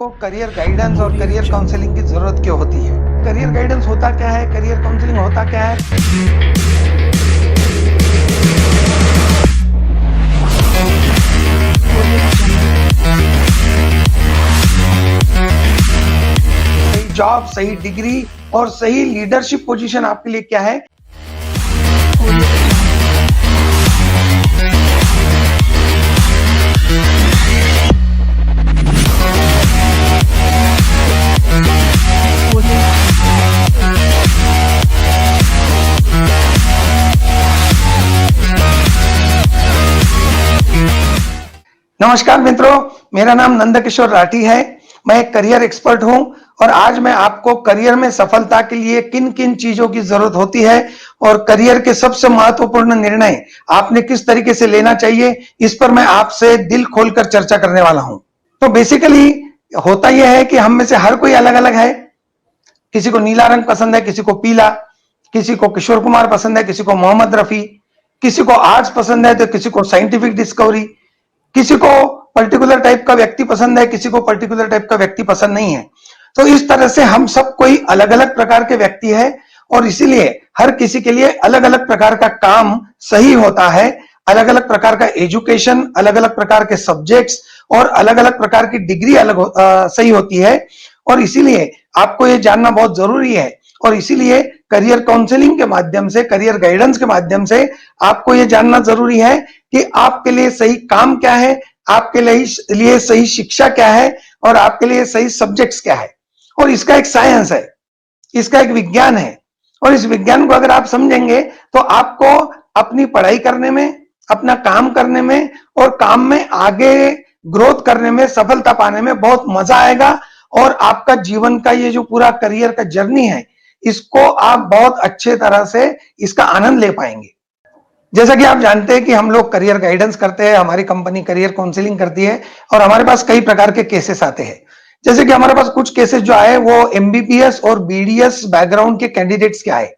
आपको career guidance और career counselling की जरूरत क्यों होती है? करियर गाइडेंस होता क्या है? करियर काउंसलिंग होता क्या है? सही जॉब, सही डिग्री और सही लीडरशिप पोजीशन आपके लिए क्या है? नमस्कार मित्रों, मेरा नाम नंदकिशोर राठी है। मैं एक करियर एक्सपर्ट हूं और आज मैं आपको करियर में सफलता के लिए किन किन चीजों की जरूरत होती है और करियर के सबसे महत्वपूर्ण निर्णय आपने किस तरीके से लेना चाहिए, इस पर मैं आपसे दिल खोलकर चर्चा करने वाला हूं। तो बेसिकली होता यह है कि हम में से हर कोई अलग अलग है। किसी को नीला रंग पसंद है, किसी को पीला, किसी को किशोर कुमार पसंद है, किसी को मोहम्मद रफी, किसी को आर्ट्स पसंद है तो किसी को साइंटिफिक डिस्कवरी, किसी को पर्टिकुलर टाइप का व्यक्ति पसंद है, किसी को पर्टिकुलर टाइप का व्यक्ति पसंद नहीं है। तो इस तरह से हम सब कोई अलग अलग प्रकार के व्यक्ति है और इसीलिए हर किसी के लिए अलग अलग प्रकार का काम सही होता है, अलग अलग प्रकार का एजुकेशन, अलग अलग प्रकार के सब्जेक्ट्स और अलग अलग प्रकार की डिग्री सही होती है। और इसीलिए आपको ये जानना बहुत जरूरी है और इसीलिए करियर काउंसलिंग के माध्यम से, करियर गाइडेंस के माध्यम से आपको ये जानना जरूरी है कि आपके लिए सही काम क्या है, आपके लिए सही शिक्षा क्या है और आपके लिए सही सब्जेक्ट्स क्या है। और इसका एक साइंस है, इसका एक विज्ञान है और इस विज्ञान को अगर आप समझेंगे तो आपको अपनी पढ़ाई करने में, अपना काम करने में और काम में आगे ग्रोथ करने में, सफलता पाने में बहुत मजा आएगा और आपका जीवन का ये जो पूरा करियर का जर्नी है, इसको आप बहुत अच्छे तरह से इसका आनंद ले पाएंगे। जैसा कि आप जानते हैं कि हम लोग करियर गाइडेंस करते हैं, हमारी कंपनी करियर काउंसलिंग करती है और हमारे पास कई प्रकार के केसेस आते हैं। जैसे कि हमारे पास कुछ केसेस जो आए वो एमबीबीएस और बीडीएस बैकग्राउंड के कैंडिडेट्स के आए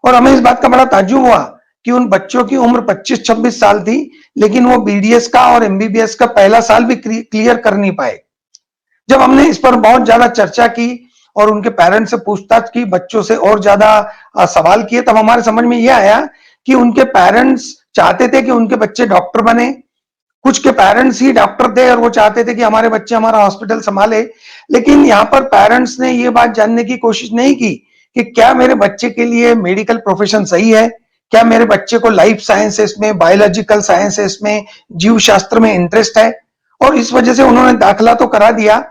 और हमें इस बात का बड़ा ताज्जुब हुआ कि उन बच्चों की उम्र 25-26 साल थी, लेकिन वो बीडीएस का और एमबीबीएस का पहला साल भी क्लियर कर नहीं पाए। जब हमने इस पर बहुत ज्यादा चर्चा की और उनके पेरेंट्स से पूछताछ की, बच्चों से और ज्यादा सवाल किए, तब हमारे समझ में यह आया कि उनके पेरेंट्स चाहते थे कि उनके बच्चे डॉक्टर बने। कुछ के पेरेंट्स ही डॉक्टर थे और वो चाहते थे कि हमारे बच्चे हमारा हॉस्पिटल संभाले। लेकिन यहाँ पर पेरेंट्स ने ये बात जानने की कोशिश नहीं की कि क्या मेरे बच्चे के लिए मेडिकल प्रोफेशन सही है, क्या मेरे बच्चे को लाइफ साइंसेस में, बायोलॉजिकल साइंसेस में, जीव शास्त्र में इंटरेस्ट है। और इस वजह से उन्होंने दाखिला तो करा दिया,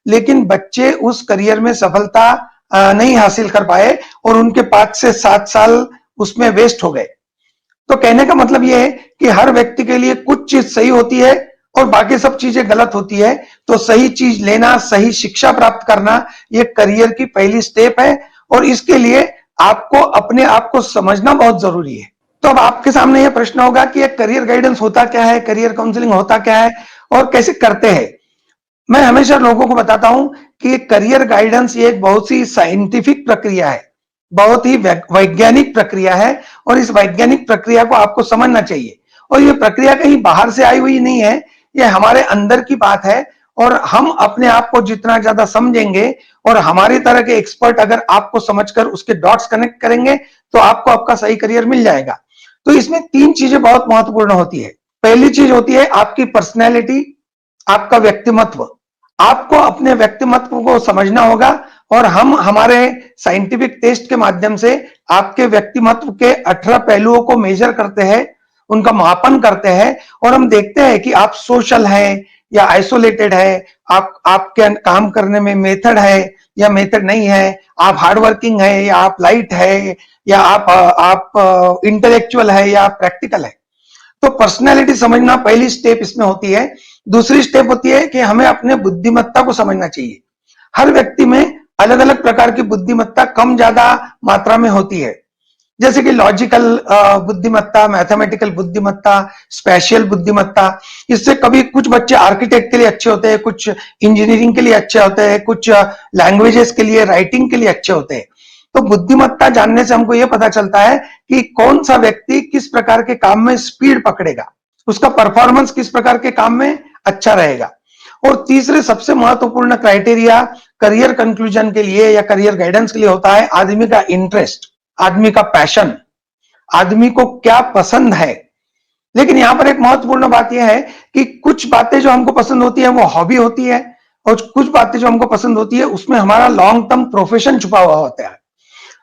लेकिन बच्चे उस करियर में सफलता नहीं हासिल कर पाए और उनके 5 से 7 साल उसमें वेस्ट हो गए। तो कहने का मतलब यह है कि हर व्यक्ति के लिए कुछ चीज सही होती है और बाकी सब चीजें गलत होती है। तो सही चीज लेना, सही शिक्षा प्राप्त करना, ये करियर की पहली स्टेप है और इसके लिए आपको अपने आप को समझना बहुत जरूरी है। तो अब आपके सामने यह प्रश्न होगा कि एक करियर गाइडेंस होता क्या है, करियर काउंसलिंग होता क्या है और कैसे करते हैं। मैं हमेशा लोगों को बताता हूं कि करियर गाइडेंस ये एक बहुत सी साइंटिफिक प्रक्रिया है, बहुत ही वैज्ञानिक प्रक्रिया है और इस वैज्ञानिक प्रक्रिया को आपको समझना चाहिए। और ये प्रक्रिया कहीं बाहर से आई हुई नहीं है, ये हमारे अंदर की बात है और हम अपने आप को जितना ज्यादा समझेंगे और हमारी तरह के एक्सपर्ट अगर आपको समझकर उसके डॉट्स कनेक्ट करेंगे तो आपको आपका सही करियर मिल जाएगा। तो इसमें 3 चीजें बहुत महत्वपूर्ण होती है। पहली चीज होती है आपकी पर्सनैलिटी, आपका व्यक्तिमत्व। आपको अपने व्यक्तिमत्व को समझना होगा और हम हमारे साइंटिफिक टेस्ट के माध्यम से आपके व्यक्तिमत्व के 18 पहलुओं को मेजर करते हैं, उनका मापन करते हैं और हम देखते हैं कि आप सोशल हैं या आइसोलेटेड है, आपके काम करने में मेथड है या मेथड नहीं है, आप हार्ड वर्किंग है या आप लाइट है या आप इंटेलेक्चुअल है या प्रैक्टिकल है। तो पर्सनैलिटी समझना पहली स्टेप इसमें होती है। दूसरी स्टेप होती है कि हमें अपने बुद्धिमत्ता को समझना चाहिए। हर व्यक्ति में अलग अलग प्रकार की बुद्धिमत्ता कम ज्यादा मात्रा में होती है, जैसे कि लॉजिकल बुद्धिमत्ता, मैथमेटिकल बुद्धिमत्ता, स्पेशल बुद्धिमत्ता। इससे कभी कुछ बच्चे आर्किटेक्ट के लिए अच्छे होते हैं, कुछ इंजीनियरिंग के लिए अच्छे होते हैं, कुछ लैंग्वेजेस के लिए, राइटिंग के लिए अच्छे होते हैं। तो बुद्धिमत्ता जानने से हमको यह पता चलता है कि कौन सा व्यक्ति किस प्रकार के काम में स्पीड पकड़ेगा, उसका परफॉर्मेंस किस प्रकार के काम में अच्छा रहेगा। और तीसरे सबसे महत्वपूर्ण क्राइटेरिया करियर कंक्लूजन के लिए या करियर गाइडेंस के लिए होता है आदमी का इंटरेस्ट, आदमी का पैशन, आदमी को क्या पसंद है। लेकिन यहां पर एक महत्वपूर्ण बात यह है कि कुछ बातें जो हमको पसंद होती है वो हॉबी होती है, और कुछ बातें जो हमको पसंद होती है उसमें हमारा लॉन्ग टर्म प्रोफेशन छुपा हुआ होता है।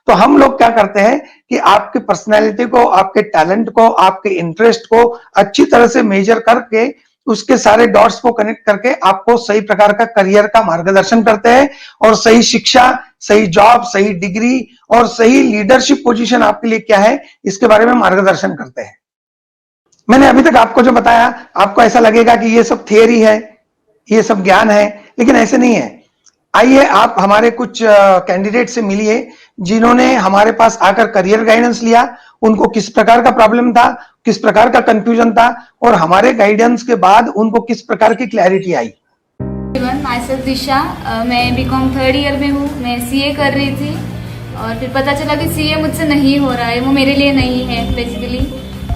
तो हम लोग क्या करते हैं कि आपकी पर्सनैलिटी को, आपके टैलेंट को, आपके इंटरेस्ट को अच्छी तरह से मेजर करके उसके सारे डॉट्स को कनेक्ट करके आपको सही प्रकार का करियर का मार्गदर्शन करते हैं, और सही शिक्षा, सही जॉब, सही डिग्री और सही लीडरशिप पोजीशन आपके लिए क्या है इसके बारे में मार्गदर्शन करते हैं। मैंने अभी तक आपको जो बताया, आपको ऐसा लगेगा कि ये सब थियरी है, ये सब ज्ञान है, लेकिन ऐसे नहीं है। आइए आप हमारे कुछ कैंडिडेट से मिलिए जिन्होंने हमारे पास आकर करियर गाइडेंस लिया, उनको किस प्रकार का प्रॉब्लम था, किस प्रकार का कंफ्यूजन था, और हमारे गाइडेंस के बाद उनको किस प्रकार की क्लैरिटी आई। माय सेल्फ दिशा, मैं बीकॉम 3rd ईयर में हूँ। मैं सीए कर रही थी और फिर पता चला कि सीए मुझसे नहीं हो रहा है, वो मेरे लिए नहीं है बेसिकली।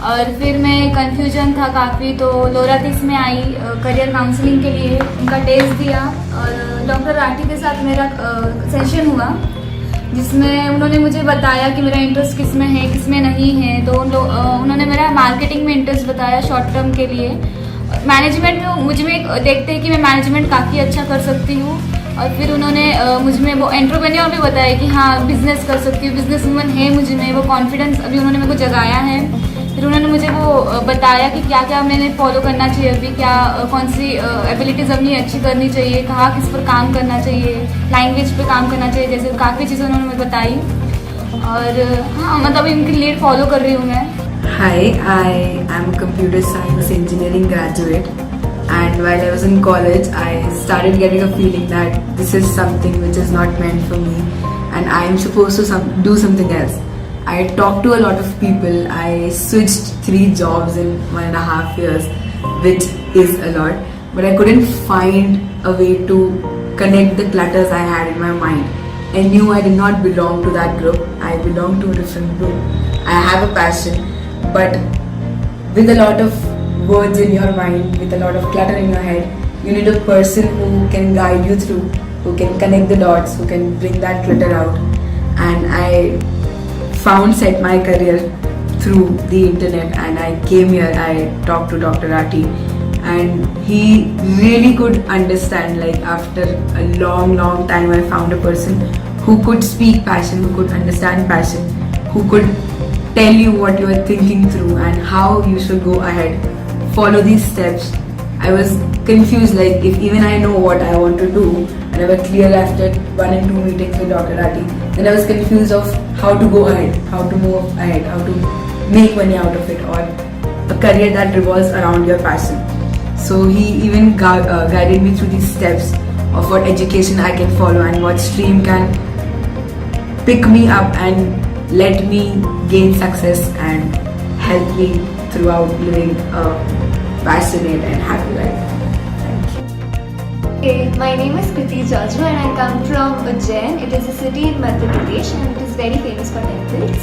और फिर मैं कंफ्यूजन था काफ़ी, तो लोरातिस में आई करियर काउंसलिंग के लिए, उनका टेस्ट दिया और डॉक्टर राठी के साथ मेरा सेशन हुआ, जिसमें उन्होंने मुझे बताया कि मेरा इंटरेस्ट किस में है, किस में नहीं है। तो उन्होंने मेरा मार्केटिंग में इंटरेस्ट बताया शॉर्ट टर्म के लिए। मैनेजमेंट में मुझ में देखते हैं कि मैं मैनेजमेंट काफ़ी अच्छा कर सकती हूँ, और फिर उन्होंने मुझ में वो एंटरप्रेन्योर भी बताया कि हाँ बिजनेस कर सकती हूँ, बिजनेस वूमन है मुझ में, वो कॉन्फिडेंस अभी उन्होंने मेरे को जगाया है। फिर उन्होंने मुझे वो बताया कि क्या क्या मैंने फॉलो करना चाहिए अभी, क्या कौन सी एबिलिटीज़ अपनी अच्छी करनी चाहिए, कहाँ किस पर काम करना चाहिए, लैंग्वेज पे काम करना चाहिए, जैसे काफ़ी चीज़ें उन्होंने मुझे बताई। और हाँ मतलब इनकी लीड फॉलो कर रही हूँ मैं। Hi, I am a computer science engineering graduate, and while I was in college I started getting a feeling that this is something which is not meant for me and I am supposed to do something else. I talked to a lot of people. I switched 3 jobs in 1.5 years, which is a lot, but I couldn't find a way to connect the clutters I had in my mind. I knew I did not belong to that group. I belong to a different group. I have a passion, but with a lot of words in your mind, with a lot of clutter in your head, you need a person who can guide you through, who can connect the dots, who can bring that clutter out. And I found Set My Career through the internet, and I came here. I talked to Dr. Rathi, and he really could understand. Like after a long time, I found a person who could speak passion, who could understand passion, who could tell you what you are thinking through and how you should go ahead. Follow these steps. I was confused, like if even I know what I want to do, and I was clear after 1 and 2 meetings with Dr. Rathi, then I was confused of how to go ahead, how to move ahead, how to make money out of it, or a career that revolves around your passion. So he even guided me through these steps of what education I can follow and what stream can pick me up and let me gain success and help me throughout living a passionate and happy life. Thank you. Okay, my name is Kriti Jajwa and I come from Ujjain. It is a city in Madhya Pradesh and it is very famous for temples.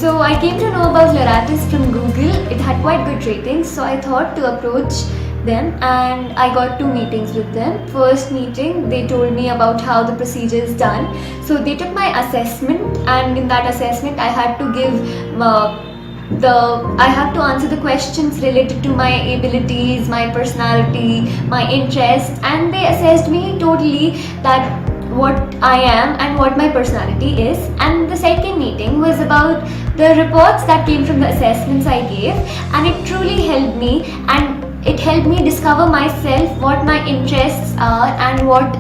So I came to know about Loratis from Google. It had quite good ratings, so I thought to approach them, and I got 2 meetings with them. First meeting, they told me about how the procedure is done. So they took my assessment, and in that assessment I had to give I have to answer the questions related to my abilities, my personality, my interests, and they assessed me totally that what I am and what my personality is. And the second meeting was about the reports that came from the assessments I gave, and it truly helped me, and it helped me discover myself, what my interests are, and what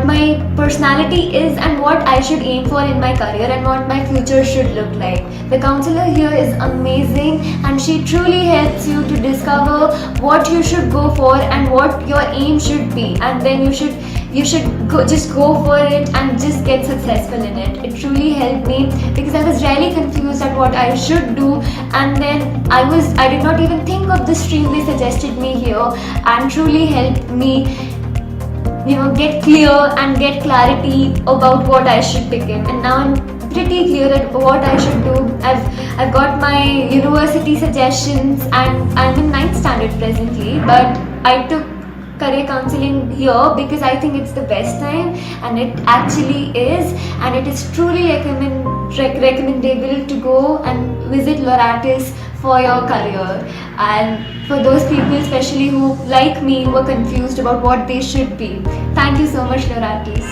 my personality is, and what I should aim for in my career, and what my future should look like. The counselor here is amazing, and she truly helps you to discover what you should go for and what your aim should be, and then you should just go for it and just get successful in it. It truly helped me because I was really confused at what I should do, and then I did not even think of the stream they suggested me here, and truly helped me get clear and get clarity about what I should begin. And now I'm pretty clear at what I should do. I've got my university suggestions, and I'm in 9th standard presently, but I took career counseling here because I think it's the best time, and it actually is, and it is truly recommendable to go and visit Loratis for your career, and for those people especially who like me who are confused about what they should be. Thank you so much, Loratis.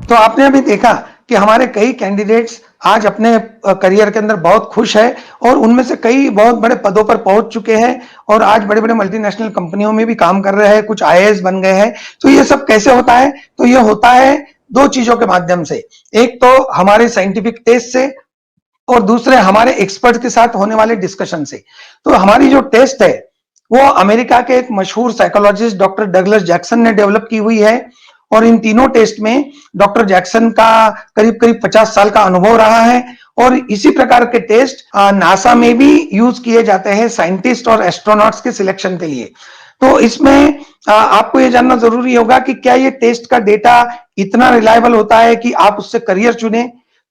तो आपने अभी देखा कि हमारे कई candidates आज अपने career के अंदर बहुत खुश है और उनमें से कई बहुत बड़े पदों पर पहुंच चुके हैं और आज बड़े बड़े मल्टीनेशनल कंपनियों में भी काम कर रहे हैं, कुछ आईएएस बन गए हैं। तो ये सब कैसे होता है? तो ये होता है दो चीजों के माध्यम से। एक तो हमारे साइंटिफिक टेस्ट से और दूसरे हमारे एक्सपर्ट के साथ होने वाले डिस्कशन से। तो हमारी जो टेस्ट है वो अमेरिका के एक मशहूर साइकोलॉजिस्ट डॉक्टर डगलस जैक्सन ने डेवलप की हुई है और इन तीनों टेस्ट में डॉक्टर जैक्सन का करीब करीब 50 साल का अनुभव रहा है और इसी प्रकार के टेस्ट नासा में भी यूज किए जाते हैं साइंटिस्ट और एस्ट्रोनॉट्स के सिलेक्शन के लिए। तो इसमें आपको ये जानना जरूरी होगा कि क्या ये टेस्ट का डेटा इतना रिलायबल होता है कि आप उससे करियर चुने।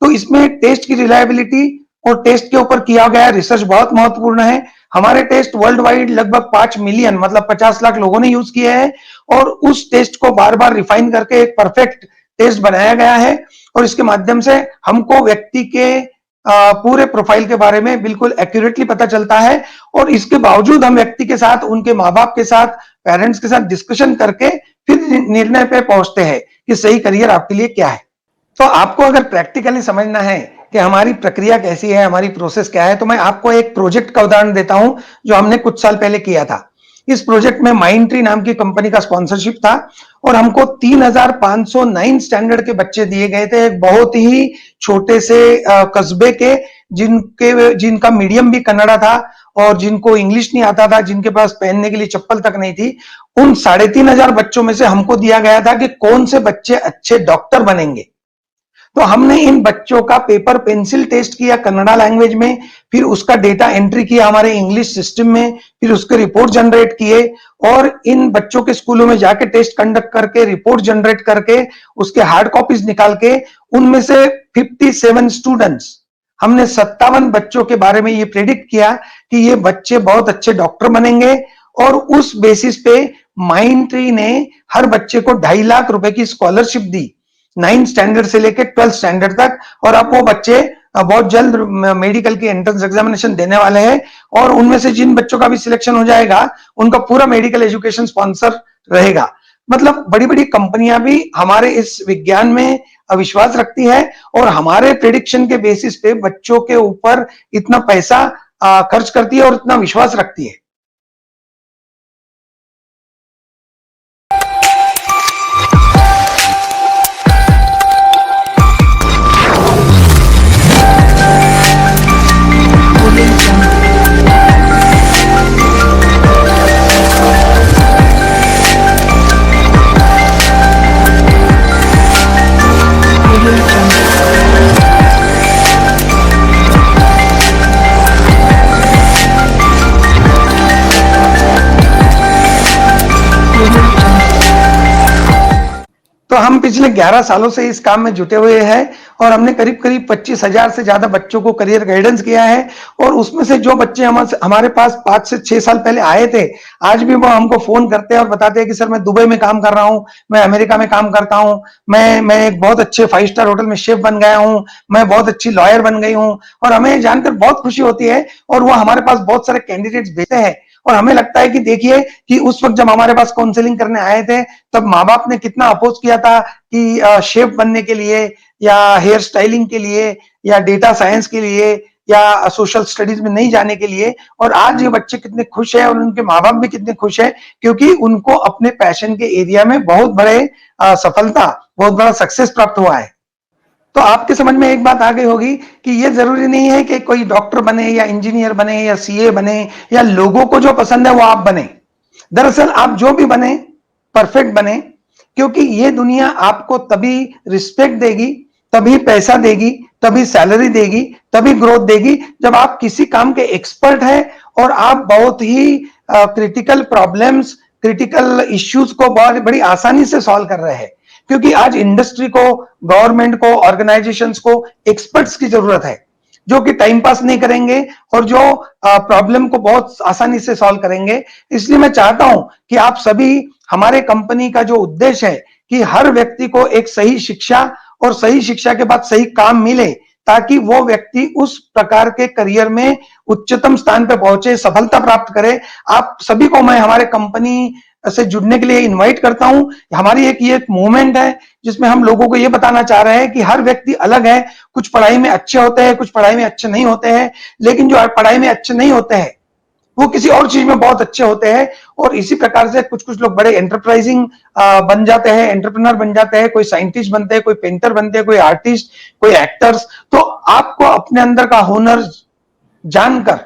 तो इसमें टेस्ट की रिलायबिलिटी और टेस्ट के ऊपर किया गया रिसर्च बहुत महत्वपूर्ण है। हमारे टेस्ट वर्ल्ड वाइड लगभग 5 मिलियन मतलब 50 लाख लोगों ने यूज किए हैं और उस टेस्ट को बार बार रिफाइन करके एक परफेक्ट टेस्ट बनाया गया है और इसके माध्यम से हमको व्यक्ति के पूरे प्रोफाइल के बारे में बिल्कुल एक्यूरेटली पता चलता है और इसके बावजूद हम व्यक्ति के साथ, उनके माँ बाप के साथ, पेरेंट्स के साथ डिस्कशन करके फिर निर्णय पे पहुंचते हैं कि सही करियर आपके लिए क्या है। तो आपको अगर प्रैक्टिकली समझना है कि हमारी प्रक्रिया कैसी है, हमारी प्रोसेस क्या है, तो मैं आपको एक प्रोजेक्ट का उदाहरण देता हूं जो हमने कुछ साल पहले किया था। इस प्रोजेक्ट में माइंडट्री नाम की कंपनी का स्पॉन्सरशिप था और हमको 3509 स्टैंडर्ड के बच्चे दिए गए थे, एक बहुत ही छोटे से कस्बे के जिनका मीडियम भी कन्नड़ा था और जिनको इंग्लिश नहीं आता था, जिनके पास पहनने के लिए चप्पल तक नहीं थी। उन 3500 बच्चों में से हमको दिया गया था कि कौन से बच्चे अच्छे डॉक्टर बनेंगे। तो हमने इन बच्चों का पेपर पेंसिल टेस्ट किया कन्नड़ा लैंग्वेज में, फिर उसका डेटा एंट्री किया हमारे इंग्लिश सिस्टम में, फिर उसके रिपोर्ट जनरेट किए और इन बच्चों के स्कूलों में जाके टेस्ट कंडक्ट करके रिपोर्ट जनरेट करके उसके हार्ड कॉपीज निकाल के उनमें से 57 स्टूडेंट्स, हमने 57 बच्चों के बारे में ये प्रेडिक्ट किया कि ये बच्चे बहुत अच्छे डॉक्टर बनेंगे और उस बेसिस पे माइंडट्री ने हर बच्चे को 2.5 लाख रुपए की स्कॉलरशिप दी 9 स्टैंडर्ड से लेकर 12 स्टैंडर्ड तक। और अब वो बच्चे बहुत जल्द मेडिकल की एंट्रेंस एग्जामिनेशन देने वाले हैं और उनमें से जिन बच्चों का भी सिलेक्शन हो जाएगा उनका पूरा मेडिकल एजुकेशन स्पॉन्सर रहेगा। मतलब बड़ी बड़ी कंपनियां भी हमारे इस विज्ञान में विश्वास रखती है और हमारे प्रेडिक्शन के बेसिस पे बच्चों के ऊपर इतना पैसा खर्च करती है और इतना विश्वास रखती है। तो हम पिछले 11 सालों से इस काम में जुटे हुए हैं और हमने करीब करीब 25,000 से ज्यादा बच्चों को करियर गाइडेंस किया है और उसमें से जो बच्चे हमारे पास 5 से 6 साल पहले आए थे, आज भी वो हमको फोन करते हैं और बताते हैं कि सर मैं दुबई में काम कर रहा हूं, मैं अमेरिका में काम करता हूं, मैं एक बहुत अच्छे 5 स्टार होटल में शेफ बन गया हूं, मैं बहुत अच्छी लॉयर बन गई हूं। और हमें जानकर बहुत खुशी होती है और वो हमारे पास बहुत सारे कैंडिडेट्स भेजते हैं और हमें लगता है कि देखिए कि उस वक्त जब हमारे पास काउंसलिंग करने आए थे तब माँ बाप ने कितना अपोज किया था कि शेफ बनने के लिए या हेयर स्टाइलिंग के लिए या डेटा साइंस के लिए या सोशल स्टडीज में नहीं जाने के लिए, और आज ये बच्चे कितने खुश हैं और उनके माँ बाप भी कितने खुश हैं क्योंकि उनको अपने पैशन के एरिया में बहुत बड़े सफलता, बहुत बड़ा सक्सेस प्राप्त हुआ है। तो आपके समझ में एक बात आ गई होगी कि ये जरूरी नहीं है कि कोई डॉक्टर बने या इंजीनियर बने या सीए बने या लोगों को जो पसंद है वो आप बने। दरअसल आप जो भी बने परफेक्ट बने, क्योंकि ये दुनिया आपको तभी रिस्पेक्ट देगी, तभी पैसा देगी, तभी सैलरी देगी, तभी ग्रोथ देगी जब आप किसी काम के एक्सपर्ट हैं और आप बहुत ही क्रिटिकल प्रॉब्लम्स, क्रिटिकल इश्यूज को बहुत बड़ी आसानी से सॉल्व कर रहे हैं। क्योंकि आज इंडस्ट्री को, गवर्नमेंट को, ऑर्गेनाइजेशंस को एक्सपर्ट्स की जरूरत है जो कि टाइम पास नहीं करेंगे और जो प्रॉब्लम को बहुत आसानी से सॉल्व करेंगे। इसलिए मैं चाहता हूं कि आप सभी हमारे कंपनी का जो उद्देश्य है कि हर व्यक्ति को एक सही शिक्षा और सही शिक्षा के बाद सही काम मिले, ताकि वो व्यक्ति उस प्रकार के करियर में उच्चतम स्थान पे पहुंचे, सफलता प्राप्त करे। आप सभी को मैं हमारे कंपनी से जुड़ने के लिए इनवाइट करता हूं। हमारी ये एक मूवमेंट है जिसमें हम लोगों को ये बताना चाह रहे हैं कि हर व्यक्ति अलग है। कुछ पढ़ाई में अच्छे होते हैं, कुछ पढ़ाई में अच्छे नहीं होते हैं, लेकिन जो पढ़ाई में अच्छे नहीं होते हैं वो किसी और चीज में बहुत अच्छे होते हैं। और इसी प्रकार से कुछ कुछ लोग बड़े एंटरप्राइजिंग बन जाते हैं, एंटरप्रेन्योर बन जाते हैं, कोई साइंटिस्ट बनते हैं, कोई पेंटर बनते हैं, कोई आर्टिस्ट, कोई एक्टर्स। तो आपको अपने अंदर का हुनर जानकर,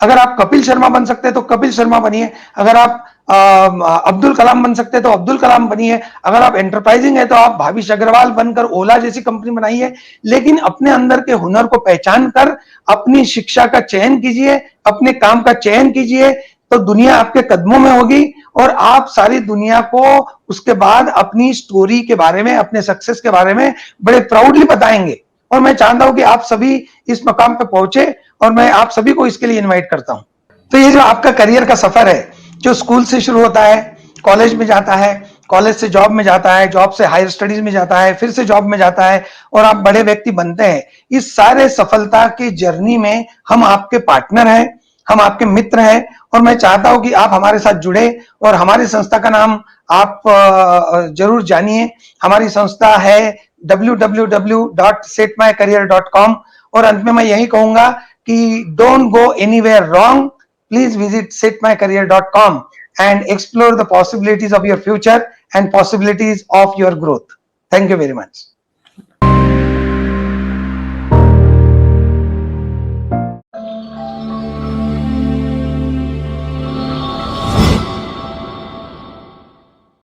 अगर आप कपिल शर्मा बन सकते हैं तो कपिल शर्मा बनिए, अगर आप अब्दुल कलाम बन सकते हैं तो अब्दुल कलाम बनिए, अगर आप एंटरप्राइजिंग है तो आप भाविश अग्रवाल बनकर ओला जैसी कंपनी बनाइए। लेकिन अपने अंदर के हुनर को पहचान कर अपनी शिक्षा का चयन कीजिए, अपने काम का चयन कीजिए, तो दुनिया आपके कदमों में होगी और आप सारी दुनिया को उसके बाद अपनी स्टोरी के बारे में, अपने सक्सेस के बारे में बड़े प्राउडली बताएंगे। और मैं चाहता हूं कि आप सभी इस मकाम पे पहुंचे और मैं आप सभी को इसके लिए इनवाइट करता हूं। तो ये जो आपका करियर का सफर है, जो स्कूल से शुरू होता है, कॉलेज में जाता है, कॉलेज से जॉब में जाता है, जॉब से हायर स्टडीज में जाता है, फिर से जॉब में जाता है और आप बड़े व्यक्ति बनते हैं, इस सारे सफलता की जर्नी में हम आपके पार्टनर हैं, हम आपके मित्र हैं। और मैं चाहता हूं कि आप हमारे साथ जुड़े और हमारी संस्था का नाम आप जरूर जानिए। हमारी संस्था है www.setmycareer.com। और अंत में मैं यही कहूंगा कि don't go anywhere wrong, please visit setmycareer.com and explore the possibilities of your future and possibilities of your growth. Thank you very much.